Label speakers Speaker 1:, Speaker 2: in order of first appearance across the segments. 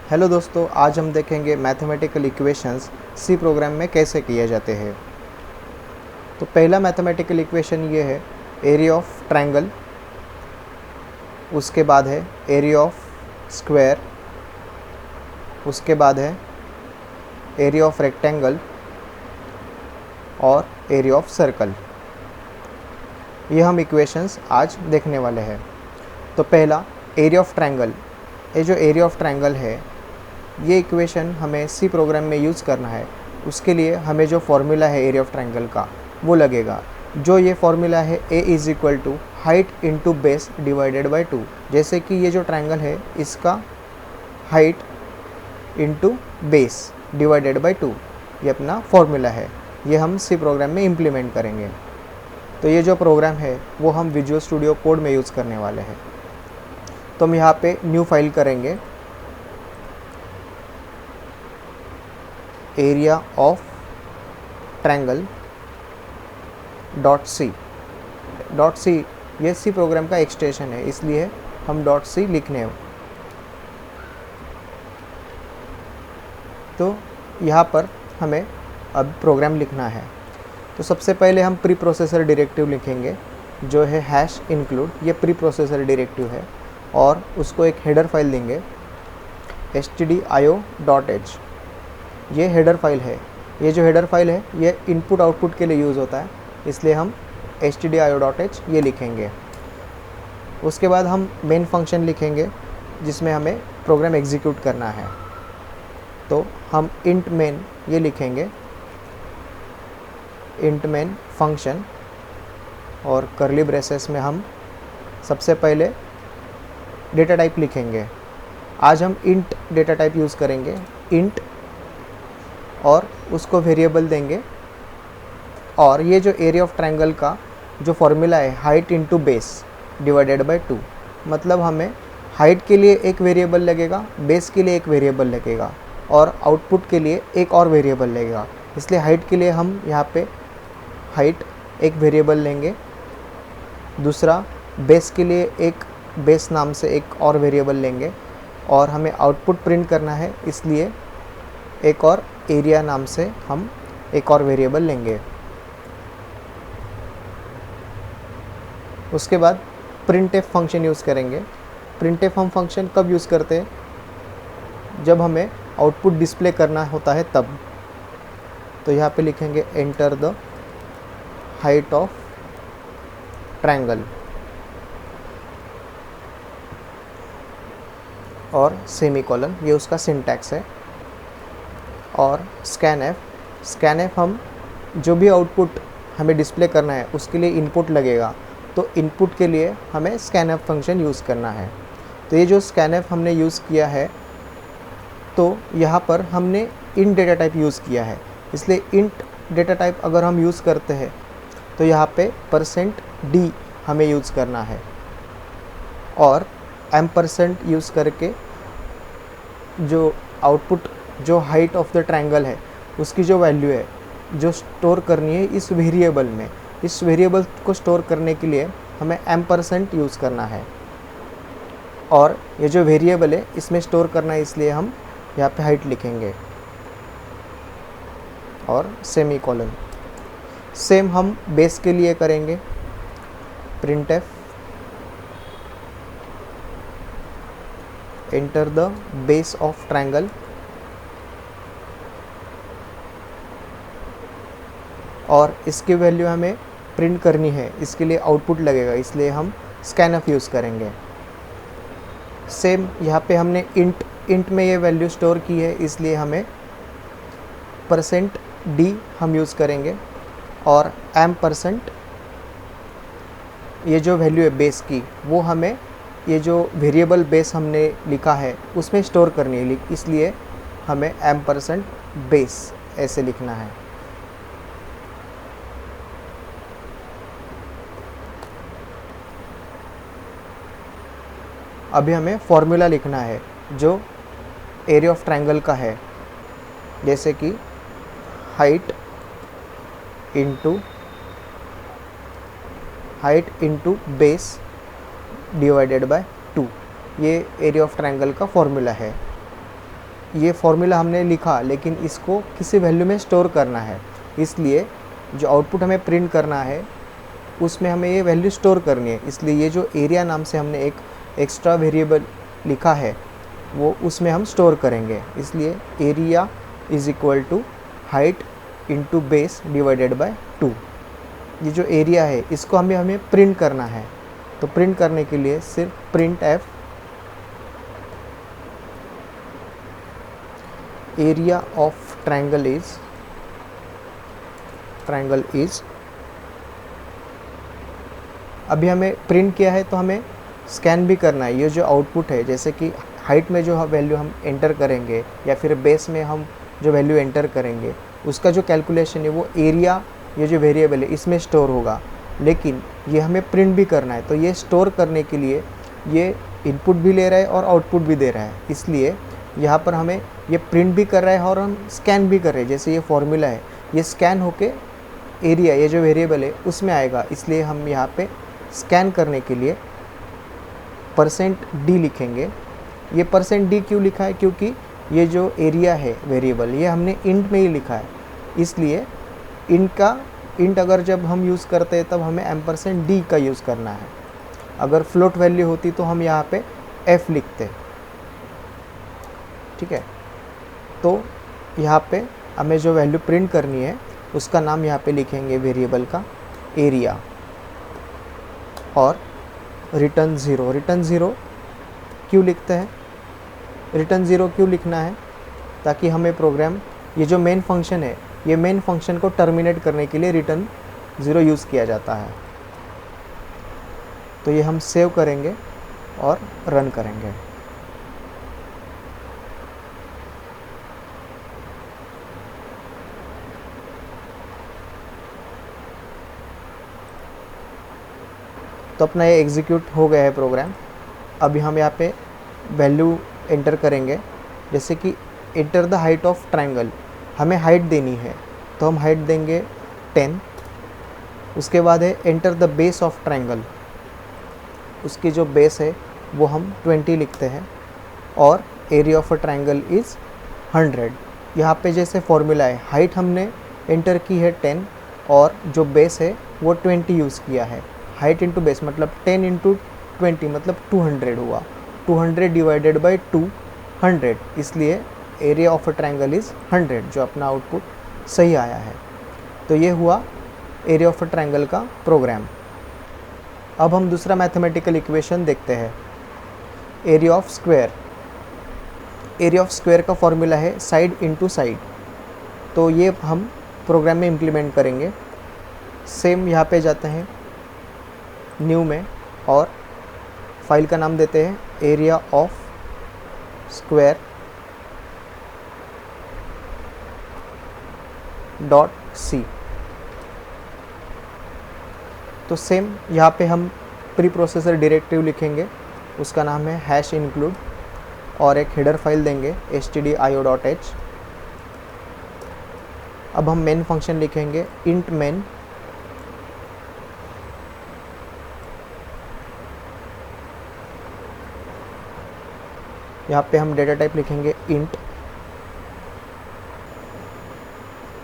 Speaker 1: Hello दोस्तों, आज हम देखेंगे मैथमेटिकल इक्वेशंस सी प्रोग्राम में कैसे किए जाते हैं। तो पहला मैथमेटिकल इक्वेशन ये है एरिया ऑफ ट्रायंगल, उसके बाद है एरिया ऑफ स्क्वायर, उसके बाद है एरिया ऑफ रेक्टेंगल और एरिया ऑफ सर्कल। ये हम इक्वेशंस आज देखने वाले हैं। तो पहला एरिया ऑफ ट्रायंगल, ये जो एरिया ऑफ ट्रायंगल है ये इक्वेशन हमें सी प्रोग्राम में यूज़ करना है। उसके लिए हमें जो फॉर्मूला है एरिया ऑफ ट्रायंगल का वो लगेगा। जो ये फॉर्मूला है A is equal to height into base divided by 2। जैसे कि ये जो ट्रायंगल है इसका height into base divided by 2 ये अपना फॉर्मूला है। ये हम सी प्रोग्राम में इम्प्लीमेंट करेंगे। तो ये जो प्रोग्राम है वो हम विजुअल स्टूडियो कोड में यूज़ करने वाले हैं। तो हम यहाँ पे न्यू फाइल करेंगे, area of triangle dot C ये सी प्रोग्राम का एक्सटेंशन है, इसलिए हम डॉट सी लिखने हैं। तो यहाँ पर हमें अब प्रोग्राम लिखना है। तो सबसे पहले हम प्री प्रोसेसर डायरेक्टिव लिखेंगे जो है हैश इंक्लूड। ये प्री प्रोसेसर डायरेक्टिव है और उसको एक हेडर फाइल देंगे stdio.h। ये हेडर फाइल है। ये जो हेडर फाइल है ये इनपुट आउटपुट के लिए यूज़ होता है, इसलिए हम stdio.h ये लिखेंगे। उसके बाद हम मेन फंक्शन लिखेंगे जिसमें हमें प्रोग्राम एग्जीक्यूट करना है। तो हम इंट मेन ये लिखेंगे, इंट मेन फंक्शन, और करली ब्रेसेस में हम सबसे पहले डेटा टाइप लिखेंगे। आज हम इंट डेटा टाइप यूज़ करेंगे, इंट, और उसको वेरिएबल देंगे। और ये जो एरिया ऑफ ट्रायंगल का जो फॉर्मूला है height into base divided by 2, मतलब हमें हाइट के लिए एक वेरिएबल लगेगा, बेस के लिए एक वेरिएबल लगेगा और आउटपुट के लिए एक और वेरिएबल लगेगा। इसलिए हाइट के लिए हम यहाँ पे हाइट एक वेरिएबल लेंगे, दूसरा बेस के लिए एक बेस नाम से एक और वेरिएबल लेंगे, और हमें आउटपुट प्रिंट करना है इसलिए एक और एरिया नाम से हम एक और वेरिएबल लेंगे। उसके बाद प्रिंटफ फंक्शन यूज़ करेंगे। प्रिंटफ हम फंक्शन कब यूज़ करते हैं? जब हमें आउटपुट डिस्प्ले करना होता है तब। तो यहाँ पे लिखेंगे enter the height of triangle और सेमीकोलन, ये उसका सिंटैक्स है। और स्कैनएफ हम जो भी आउटपुट हमें डिस्प्ले करना है उसके लिए इनपुट लगेगा, तो इनपुट के लिए हमें स्कैनएफ फंक्शन यूज़ करना है। तो ये जो स्कैनएफ हमने यूज़ किया है, तो यहाँ पर हमने इंट डेटा टाइप यूज़ किया है, इसलिए इंट डेटा टाइप अगर हम यूज़ करते हैं तो यहाँ पे %d हमें यूज़ करना है, और % यूज़ करके जो आउटपुट जो हाइट ऑफ द ट्रायंगल है उसकी जो वैल्यू है जो स्टोर करनी है इस वेरिएबल में, इस वेरिएबल को स्टोर करने के लिए हमें % यूज़ करना है। और ये जो वेरिएबल है इसमें स्टोर करना है, इसलिए हम यहाँ पे हाइट लिखेंगे और सेमीकोलन। सेम हम बेस के लिए करेंगे, printf enter the base of triangle, और इसकी वैल्यू हमें प्रिंट करनी है, इसके लिए आउटपुट लगेगा, इसलिए हम स्कैनएफ यूज़ करेंगे। सेम यहाँ पे हमने इंट में ये वैल्यू स्टोर की है, इसलिए हमें %d हम यूज़ करेंगे, और %, ये जो वैल्यू है बेस की वो हमें ये जो वेरिएबल बेस हमने लिखा है उसमें स्टोर करनी है, इसलिए हमें %, बेस ऐसे लिखना है। अभी हमें फॉर्मूला लिखना है जो एरिया ऑफ ट्रायंगल का है, जैसे कि height into base divided by 2, ये एरिया ऑफ ट्रायंगल का फॉर्मूला है। ये फॉर्मूला हमने लिखा, लेकिन इसको किसी वैल्यू में स्टोर करना है, इसलिए जो आउटपुट हमें प्रिंट करना है उसमें हमें ये वैल्यू स्टोर करनी है। इसलिए ये जो एरिया नाम से हमने एक एक्स्ट्रा वेरिएबल लिखा है वो उसमें हम स्टोर करेंगे। इसलिए area is equal to height into base divided by 2। ये जो एरिया है इसको हमें प्रिंट करना है, तो प्रिंट करने के लिए सिर्फ print F area of triangle is अभी हमें प्रिंट किया है तो हमें स्कैन भी करना है। ये जो आउटपुट है, जैसे कि हाइट में जो वैल्यू हम एंटर करेंगे या फिर बेस में हम जो वैल्यू एंटर करेंगे उसका जो कैलकुलेशन है वो एरिया, ये जो वेरिएबल है इसमें स्टोर होगा, लेकिन ये हमें प्रिंट भी करना है। तो ये स्टोर करने के लिए ये इनपुट भी ले रहा है और आउटपुट भी दे रहा है, इसलिए यहाँ पर हमें ये प्रिंट भी कर रहा है और हम स्कैन भी कर रहे हैं। जैसे ये फॉर्मूला है, ये स्कैन होके एरिया, ये जो वेरिएबल है उसमें आएगा, इसलिए हम यहाँ पे स्कैन करने के लिए %d लिखेंगे। ये %d क्यों लिखा है? क्योंकि ये जो एरिया है वेरिएबल ये हमने इंट में ही लिखा है, इसलिए इंट अगर जब हम यूज़ करते हैं तब हमें %d का यूज़ करना है। अगर फ्लोट वैल्यू होती तो हम यहाँ पे f लिखते, ठीक है। तो यहाँ पे हमें जो वैल्यू प्रिंट करनी है उसका नाम यहाँ पे लिखेंगे वेरिएबल का एरिया और रिटर्न ज़ीरो क्यों लिखते हैं? रिटर्न ज़ीरो क्यों लिखना है? ताकि हमें प्रोग्राम, ये जो मेन फंक्शन है, ये मेन फंक्शन को टर्मिनेट करने के लिए रिटर्न ज़ीरो यूज़ किया जाता है। तो ये हम सेव करेंगे और रन करेंगे। तो अपना ये एग्जीक्यूट हो गया है प्रोग्राम। अभी हम यहाँ पे वैल्यू एंटर करेंगे, जैसे कि enter the height of triangle, हमें हाइट देनी है तो हम हाइट देंगे 10। उसके बाद है enter the base of triangle, उसकी जो बेस है वो हम 20 लिखते हैं और area of a triangle is 100। यहाँ पे जैसे फॉर्मूला है, हाइट हमने एंटर की है 10 और जो बेस है वो 20 यूज़ किया है। हाइट इंटू बेस मतलब 10 इंटू 20 मतलब 200 हुआ, 200 डिवाइडेड बाई 200, इसलिए area of a triangle is 100, जो अपना आउटपुट सही आया है। तो ये हुआ एरिया ऑफ अ ट्रायंगल का प्रोग्राम। अब हम दूसरा मैथमेटिकल इक्वेशन देखते हैं, area of square. Area of square का फॉर्मूला है साइड इंटू साइड, तो ये हम प्रोग्राम में इम्प्लीमेंट करेंगे। सेम यहाँ पे जाते हैं न्यू में और फाइल का नाम देते हैं एरिया ऑफ स्क्वायर .c। तो सेम यहाँ पे हम प्री प्रोसेसर डायरेक्टिव लिखेंगे, उसका नाम है #include और एक हेडर फाइल देंगे stdio.h। अब हम मेन फंक्शन लिखेंगे int main, यहाँ पे हम डेटा टाइप लिखेंगे int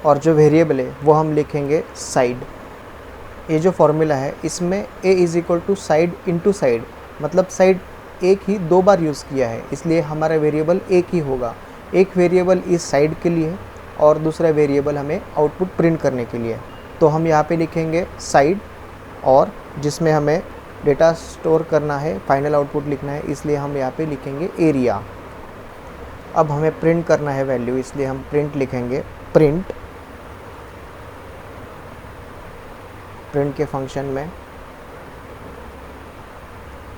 Speaker 1: और जो वेरिएबल है वो हम लिखेंगे साइड। ये जो फॉर्मूला है इसमें a is equal to side into side, मतलब साइड एक ही 2 बार यूज़ किया है, इसलिए हमारा वेरिएबल एक ही होगा। एक वेरिएबल इस साइड के लिए और दूसरा वेरिएबल हमें आउटपुट प्रिंट करने के लिए। तो हम यहाँ पे लिखेंगे साइड और जिसमें हमें डेटा स्टोर करना है, फाइनल आउटपुट लिखना है, इसलिए हम यहाँ पे लिखेंगे एरिया। अब हमें प्रिंट करना है वैल्यू, इसलिए हम प्रिंट लिखेंगे प्रिंट के फंक्शन में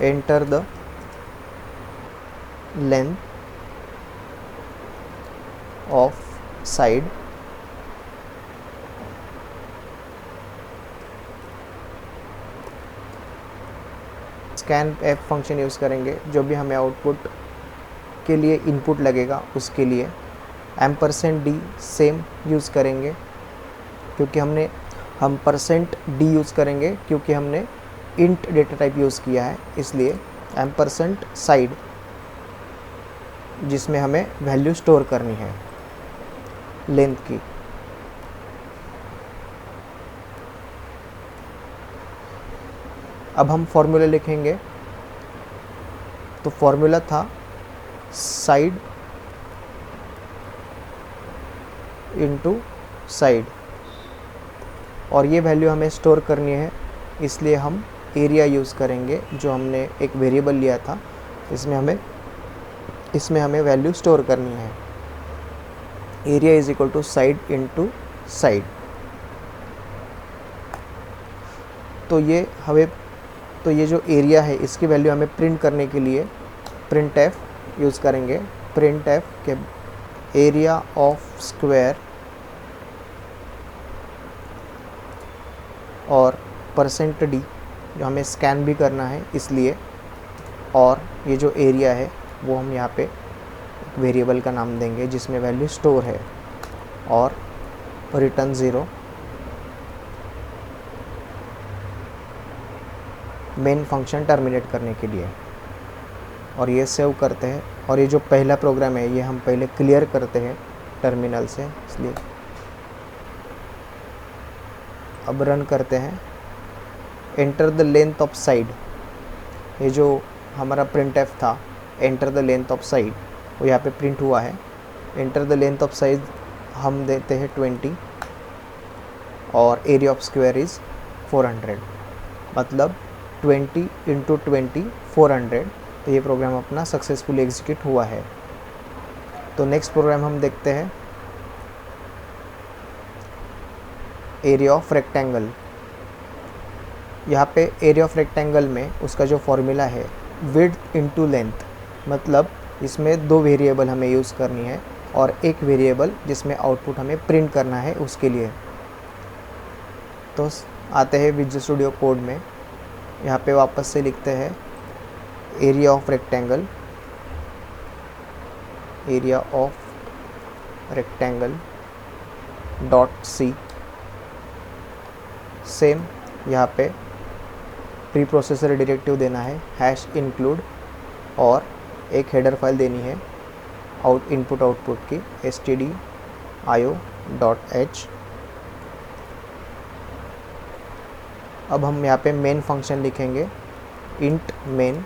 Speaker 1: enter the length of side scan F function use करेंगे, जो भी हमें आउटपुट के लिए इनपुट लगेगा उसके लिए %d सेम यूज़ करेंगे, क्योंकि हम %d यूज़ करेंगे क्योंकि हमने इंट डेटा टाइप यूज़ किया है, इसलिए %side जिसमें हमें वैल्यू स्टोर करनी है लेंथ की। अब हम फॉर्मूला लिखेंगे, तो फॉर्मूला था साइड इनटू साइड, और ये वैल्यू हमें स्टोर करनी है, इसलिए हम एरिया यूज़ करेंगे जो हमने एक वेरिएबल लिया था। इसमें हमें वैल्यू स्टोर करनी है। Area is equal to side into side. तो ये जो एरिया है इसकी वैल्यू हमें प्रिंट करने के लिए प्रिंट एफ यूज़ करेंगे। प्रिंट एफ के एरिया ऑफ स्क्वायर और %d जो हमें स्कैन भी करना है इसलिए, और ये जो एरिया है वो हम यहाँ पे एक वेरिएबल का नाम देंगे जिसमें वैल्यू स्टोर है, और रिटर्न 0 मेन फंक्शन टर्मिनेट करने के लिए। और ये सेव करते हैं, और ये जो पहला प्रोग्राम है ये हम पहले क्लियर करते हैं टर्मिनल से, इसलिए अब रन करते हैं। Enter the length of side, ये जो हमारा प्रिंट एफ था enter the length of side वो यहाँ पे प्रिंट हुआ है। Enter the length of side हम देते हैं 20, और एरिया ऑफ स्क्वायर इज़ 400, मतलब 20 इंटू 20 400। तो ये प्रोग्राम अपना सक्सेसफुली एग्जीक्यूट हुआ है। तो नेक्स्ट प्रोग्राम हम देखते हैं, एरिया ऑफ रेक्टेंगल। यहाँ पे एरिया ऑफ रेक्टेंगल में उसका जो फॉर्मूला है विड्थ इनटू लेंथ, मतलब इसमें 2 वेरिएबल हमें यूज़ करनी है और एक वेरिएबल जिसमें आउटपुट हमें प्रिंट करना है उसके लिए। तो आते हैं विजुअल स्टूडियो कोड में, यहाँ पे वापस से लिखते हैं area of rectangle, area of rectangle dot C. Same यहाँ पे प्री प्रोसेसर डायरेक्टिव देना है #include, और एक हेडर फाइल देनी है इनपुट आउटपुट की stdio.h। अब हम यहाँ पे मेन फंक्शन लिखेंगे int main,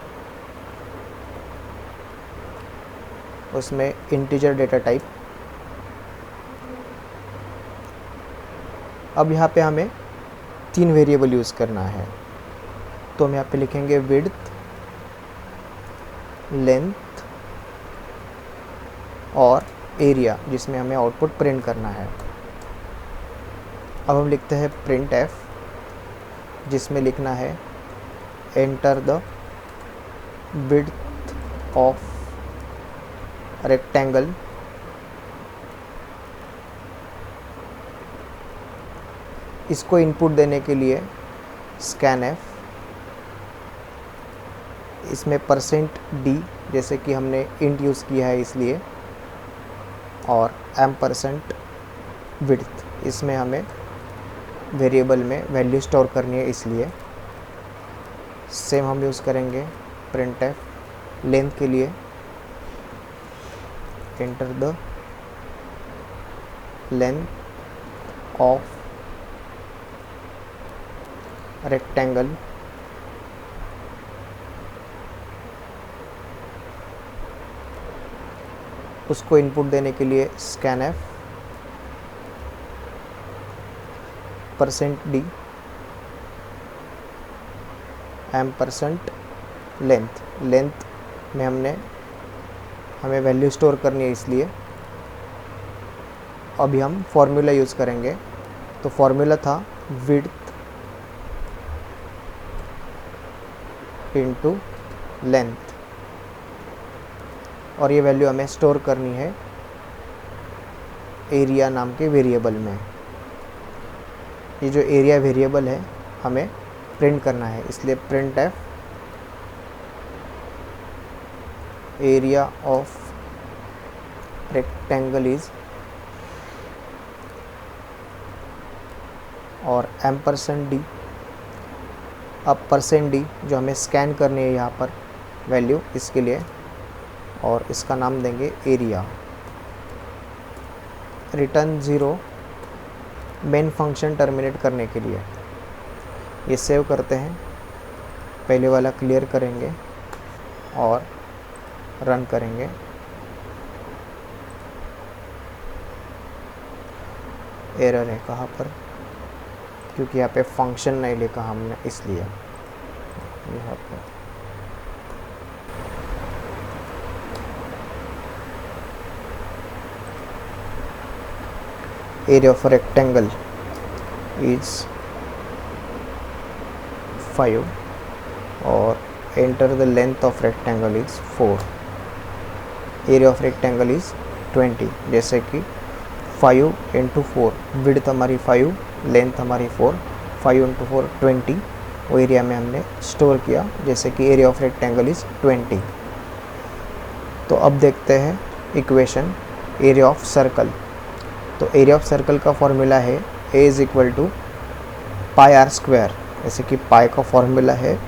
Speaker 1: उसमें इंटीजर डेटा टाइप। अब यहाँ पे हमें 3 वेरिएबल यूज़ करना है, तो हम यहाँ पे लिखेंगे विड्थ, लेंथ और एरिया जिसमें हमें आउटपुट प्रिंट करना है। अब हम लिखते हैं प्रिंट एफ, जिसमें लिखना है enter the width of rectangle इसको इनपुट देने के लिए स्कैन एफ, इसमें %d जैसे कि हमने इंट यूज़ किया है इसलिए, और %width इसमें हमें वेरिएबल में वैल्यू स्टोर करनी है इसलिए। सेम हम यूज़ करेंगे प्रिंट एफ लेंथ के लिए, enter the length of rectangle उसको इनपुट देने के लिए scan F, %d length, length में हमें वैल्यू स्टोर करनी है इसलिए। अभी हम फॉर्मूला यूज़ करेंगे, तो फॉर्मूला था विड्थ इनटू लेंथ, और ये वैल्यू हमें स्टोर करनी है एरिया नाम के वेरिएबल में। ये जो एरिया वेरिएबल है हमें प्रिंट करना है, इसलिए print F area of rectangle is, और %d। अब %d जो हमें स्कैन करनी है यहाँ पर वैल्यू, इसके लिए और इसका नाम देंगे area. Return 0 main function terminate करने के लिए। ये सेव करते हैं, पहले वाला क्लियर करेंगे और रन करेंगे। एरर है कहाँ पर, क्योंकि यहाँ पे फंक्शन नहीं लिखा हमने, इसलिए यहाँ पर area of a rectangle is 5 और enter the length of rectangle is 4, area of rectangle is 20। जैसे कि 5 into 4, विड्थ हमारी 5, लेंथ हमारी 4, 5 into 4 20, वो एरिया में हमने स्टोर किया, जैसे कि एरिया ऑफ रेक्टेंगल इज़ 20। तो अब देखते हैं इक्वेशन एरिया ऑफ सर्कल। तो एरिया ऑफ सर्कल का फॉर्मूला है a is equal to pi R square, जैसे कि पाई का फॉर्मूला है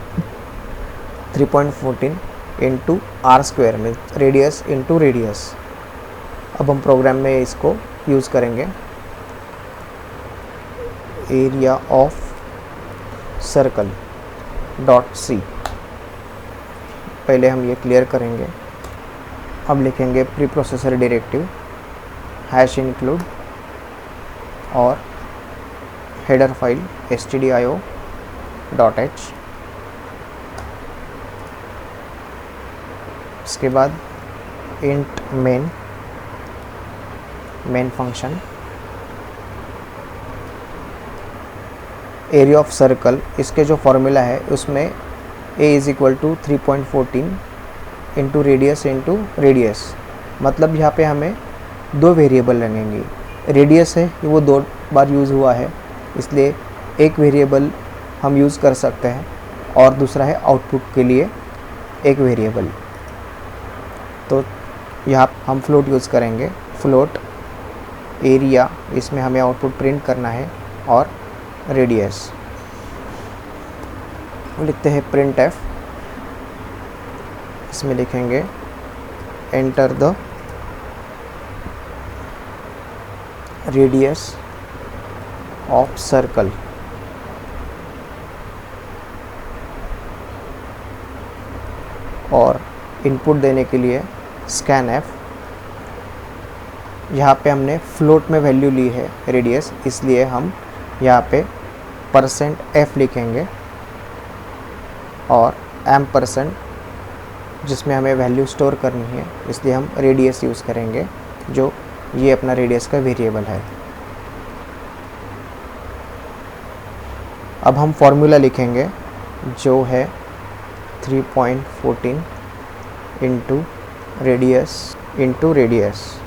Speaker 1: 3.14 इंटू आर स्क्वायर में रेडियस इंटू रेडियस। अब हम प्रोग्राम में इसको यूज़ करेंगे। Area of circle dot C, पहले हम ये क्लियर करेंगे। अब लिखेंगे preprocessor directive hash include और हेडर फाइल stdio.h। इसके बाद int main function area of circle, इसके जो फॉर्मूला है उसमें a is equal to 3.14 into radius. मतलब यहाँ पे हमें दो वेरिएबल लगेंगे। रेडियस है वो 2 बार यूज़ हुआ है, इसलिए एक वेरिएबल हम यूज़ कर सकते हैं और दूसरा है आउटपुट के लिए एक वेरिएबल। तो यहाँ हम फ्लोट यूज़ करेंगे, फ्लोट एरिया, इसमें हमें आउटपुट प्रिंट करना है, और रेडियस लिखते हैं प्रिंट एफ। इसमें लिखेंगे enter the radius of circle और इनपुट देने के लिए स्कैन एफ। यहाँ पे हमने फ्लोट में वैल्यू ली है रेडियस, इसलिए हम यहाँ पे %f लिखेंगे और %, जिसमें हमें वैल्यू स्टोर करनी है, इसलिए हम रेडियस यूज़ करेंगे, जो ये अपना रेडियस का वेरिएबल है। अब हम फॉर्मूला लिखेंगे जो है 3.14 इंटू रेडियस।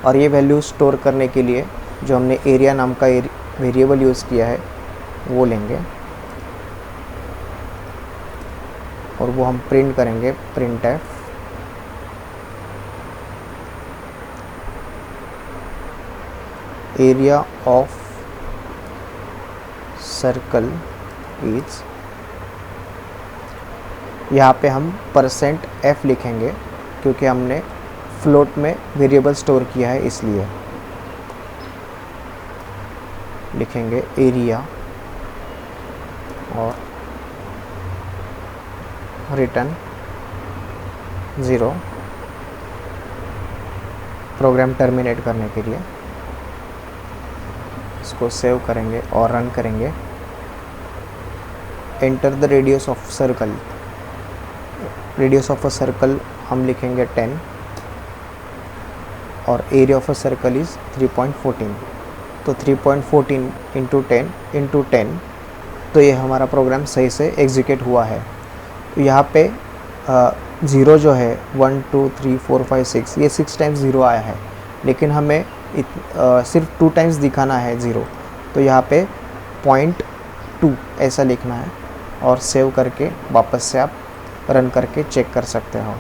Speaker 1: और ये वैल्यू स्टोर करने के लिए जो हमने एरिया नाम का वेरिएबल यूज़ किया है वो लेंगे और वो हम प्रिंट करेंगे print F. Area of circle is, यहाँ पे हम %f लिखेंगे क्योंकि हमने फ्लोट में वेरिएबल स्टोर किया है, इसलिए लिखेंगे एरिया और रिटर्न 0 प्रोग्राम टर्मिनेट करने के लिए। इसको सेव करेंगे और रन करेंगे। Enter the radius of circle, radius of a circle हम लिखेंगे 10 और area of a circle is 3.14। तो 3.14 इंटू 10, तो ये हमारा प्रोग्राम सही से एग्जीक्यूट हुआ है। यहाँ पे 0 जो है 1 2 3 4 5 6, ये 6 टाइम्स 0 आया है, लेकिन हमें सिर्फ 2 टाइम्स दिखाना है 0, तो यहाँ पे 0.2 ऐसा लिखना है और सेव करके वापस से आप रन करके चेक कर सकते हो।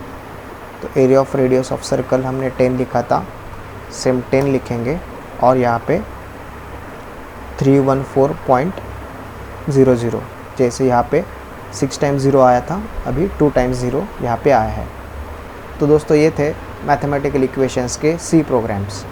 Speaker 1: तो area of radius of circle हमने 10 लिखा था, सेम 10 लिखेंगे और यहाँ पे 314.00, जैसे यहाँ पे 6 टाइम्स 0 आया था, अभी 2 टाइम्स 0 यहाँ पे आया है। तो दोस्तों ये थे मैथमेटिकल इक्वेशंस के C प्रोग्राम्स।